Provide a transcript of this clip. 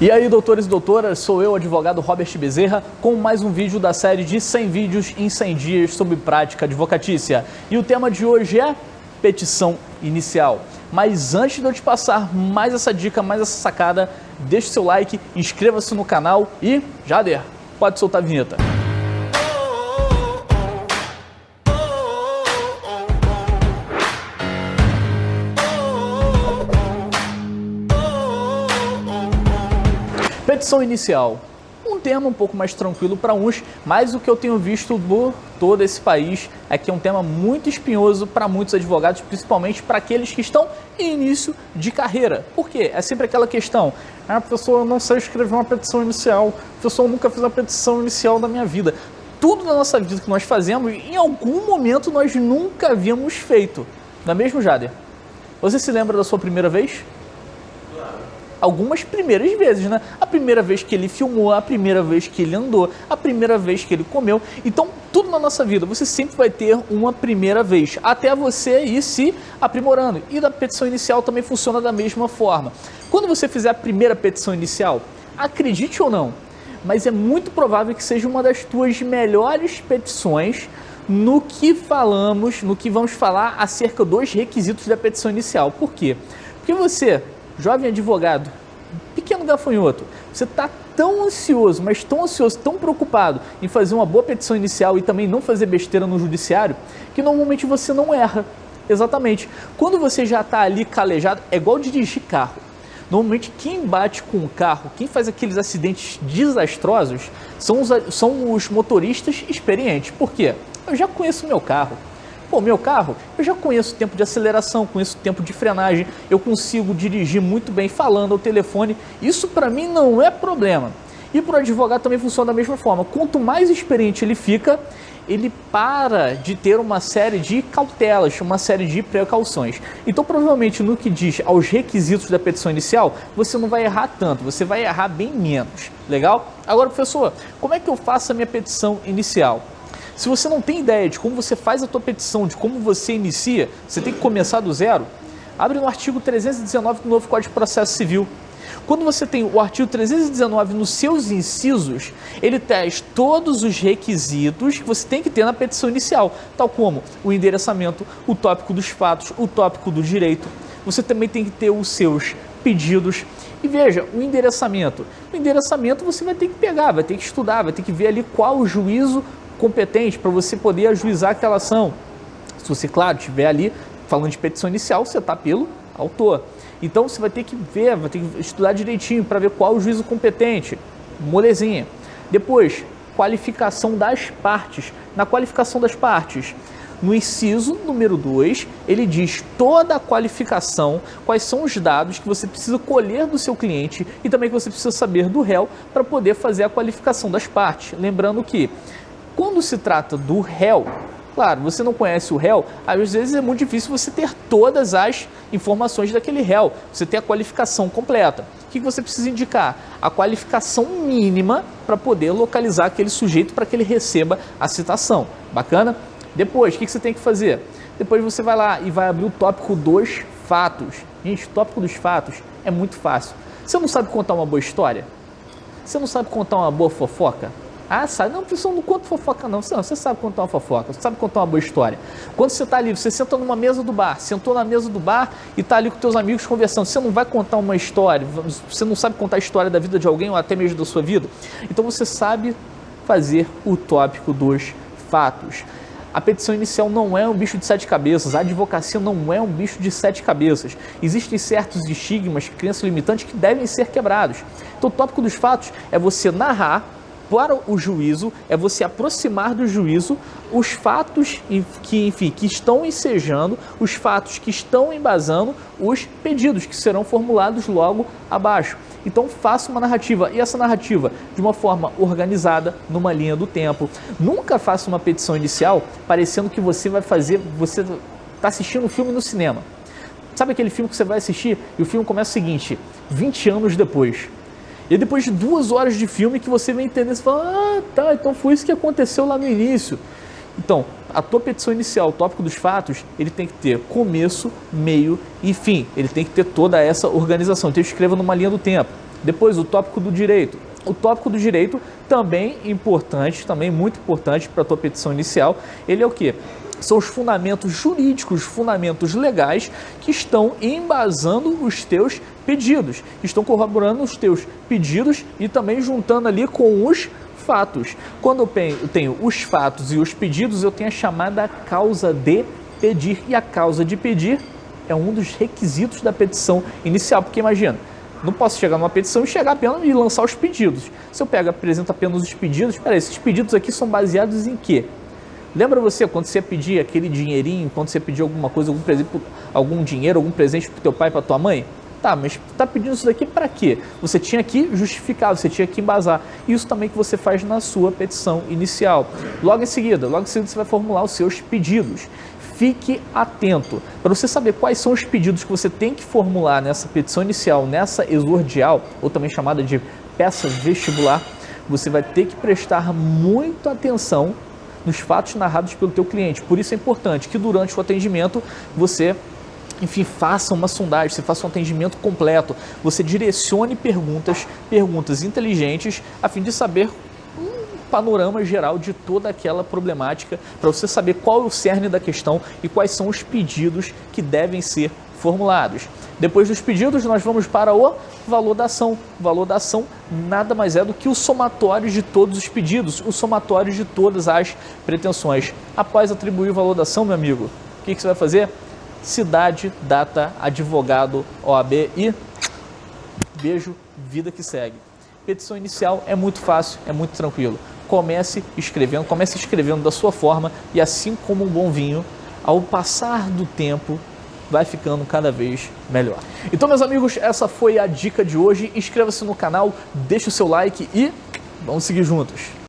E aí, doutores e doutoras, sou eu, advogado Robert Bezerra, com mais um vídeo da série de 100 vídeos em 100 dias sobre prática advocatícia. E o tema de hoje é petição inicial. Mas antes de eu te passar mais essa dica, mais essa sacada, deixe seu like, inscreva-se no canal e, Jader, pode soltar a vinheta. Petição inicial, um tema um pouco mais tranquilo para uns, mas o que eu tenho visto por todo esse país é que é um tema muito espinhoso para muitos advogados, principalmente para aqueles que estão em início de carreira. Por quê? É sempre aquela questão, professor, eu não sei escrever uma petição inicial, professor, eu nunca fiz uma petição inicial na minha vida. Tudo na nossa vida que nós fazemos, em algum momento nós nunca havíamos feito. Não é mesmo, Jader? Você se lembra da sua primeira vez? Algumas primeiras vezes, né? A primeira vez que ele filmou, a primeira vez que ele andou, a primeira vez que ele comeu. Então, tudo na nossa vida, você sempre vai ter uma primeira vez, até você ir se aprimorando. E da petição inicial também funciona da mesma forma. Quando você fizer a primeira petição inicial, acredite ou não, mas é muito provável que seja uma das tuas melhores petições no que vamos falar acerca dos requisitos da petição inicial. Por quê? Porque você, jovem advogado, pequeno gafanhoto, você está tão ansioso, mas tão ansioso, tão preocupado em fazer uma boa petição inicial e também não fazer besteira no judiciário, que normalmente você não erra. Exatamente. Quando você já está ali calejado, é igual dirigir carro. Normalmente quem bate com o carro, quem faz aqueles acidentes desastrosos, são os motoristas experientes. Por quê? Eu já conheço o meu carro. Pô, meu carro, eu já conheço o tempo de aceleração, conheço o tempo de frenagem, eu consigo dirigir muito bem falando ao telefone, isso para mim não é problema. E para o advogado também funciona da mesma forma, quanto mais experiente ele fica, ele para de ter uma série de cautelas, uma série de precauções. Então provavelmente no que diz aos requisitos da petição inicial, você não vai errar tanto, você vai errar bem menos, legal? Agora, professor, como é que eu faço a minha petição inicial? Se você não tem ideia de como você faz a tua petição, de como você inicia, você tem que começar do zero, abre no artigo 319 do novo Código de Processo Civil. Quando você tem o artigo 319 nos seus incisos, ele traz todos os requisitos que você tem que ter na petição inicial, tal como o endereçamento, o tópico dos fatos, o tópico do direito. Você também tem que ter os seus pedidos. E veja, o endereçamento. O endereçamento você vai ter que pegar, vai ter que estudar, vai ter que ver ali qual o juízo competente para você poder ajuizar aquela ação. Se você, claro, estiver ali falando de petição inicial, você está pelo autor. Então você vai ter que ver, vai ter que estudar direitinho para ver qual o juízo competente. Molezinha. Depois, qualificação das partes. Na qualificação das partes, no inciso número 2, ele diz toda a qualificação, quais são os dados que você precisa colher do seu cliente e também que você precisa saber do réu para poder fazer a qualificação das partes. Lembrando que quando se trata do réu, claro, você não conhece o réu, às vezes é muito difícil você ter todas as informações daquele réu, você ter a qualificação completa. O que você precisa indicar? A qualificação mínima para poder localizar aquele sujeito para que ele receba a citação. Bacana? Depois, o que você tem que fazer? Depois você vai lá e vai abrir o tópico dos fatos. Gente, o tópico dos fatos é muito fácil. Você não sabe contar uma boa história? Você não sabe contar uma boa fofoca? Ah, sabe? Não, professor, não conta fofoca não. Você sabe contar uma fofoca, você sabe contar uma boa história. Quando você está ali, você senta numa mesa do bar, sentou na mesa do bar e está ali com teus amigos conversando. Você não vai contar uma história, você não sabe contar a história da vida de alguém ou até mesmo da sua vida. Então você sabe fazer o tópico dos fatos. A petição inicial não é um bicho de 7 cabeças, a advocacia não é um bicho de 7 cabeças. Existem certos estigmas, crenças limitantes que devem ser quebrados. Então o tópico dos fatos é você narrar para o juízo, é você aproximar do juízo os fatos que estão ensejando, os fatos que estão embasando os pedidos que serão formulados logo abaixo. Então faça uma narrativa, e essa narrativa de uma forma organizada, numa linha do tempo. Nunca faça uma petição inicial parecendo que você está assistindo um filme no cinema. Sabe aquele filme que você vai assistir e o filme começa o seguinte, 20 anos depois. E depois de 2 horas de filme que você vai entender, você fala, ah, tá, então foi isso que aconteceu lá no início. Então, a tua petição inicial, o tópico dos fatos, ele tem que ter começo, meio e fim. Ele tem que ter toda essa organização. Então, escreva numa linha do tempo. Depois, o tópico do direito. O tópico do direito também importante, também muito importante para a tua petição inicial. Ele é o quê? São os fundamentos jurídicos, fundamentos legais que estão embasando os teus pedidos, estão corroborando os teus pedidos e também juntando ali com os fatos. Quando eu tenho os fatos e os pedidos, eu tenho a chamada causa de pedir. E a causa de pedir é um dos requisitos da petição inicial, porque imagina, não posso chegar numa petição e chegar apenas e lançar os pedidos. Se eu apresento apenas os pedidos, espera aí, esses pedidos aqui são baseados em quê? Lembra você quando você ia pedir aquele dinheirinho, quando você ia pedir alguma coisa, algum dinheiro, algum presente para o teu pai, para tua mãe? Tá, mas tá pedindo isso daqui para quê? Você tinha que justificar, você tinha que embasar. Isso também que você faz na sua petição inicial. Logo em seguida você vai formular os seus pedidos. Fique atento para você saber quais são os pedidos que você tem que formular nessa petição inicial, nessa exordial, ou também chamada de peça vestibular. Você vai ter que prestar muita atenção nos fatos narrados pelo teu cliente. Por isso é importante que durante o atendimento você, enfim, faça uma sondagem, você faça um atendimento completo, você direcione perguntas inteligentes, a fim de saber um panorama geral de toda aquela problemática, para você saber qual é o cerne da questão e quais são os pedidos que devem ser formulados. Depois dos pedidos, nós vamos para o valor da ação. O valor da ação nada mais é do que o somatório de todos os pedidos, o somatório de todas as pretensões. Após atribuir o valor da ação, meu amigo, o que você vai fazer? Cidade, data, advogado, OAB e beijo, vida que segue. Petição inicial é muito fácil, é muito tranquilo. Comece escrevendo da sua forma e assim como um bom vinho, ao passar do tempo, vai ficando cada vez melhor. Então, meus amigos, essa foi a dica de hoje. Inscreva-se no canal, deixe o seu like e vamos seguir juntos.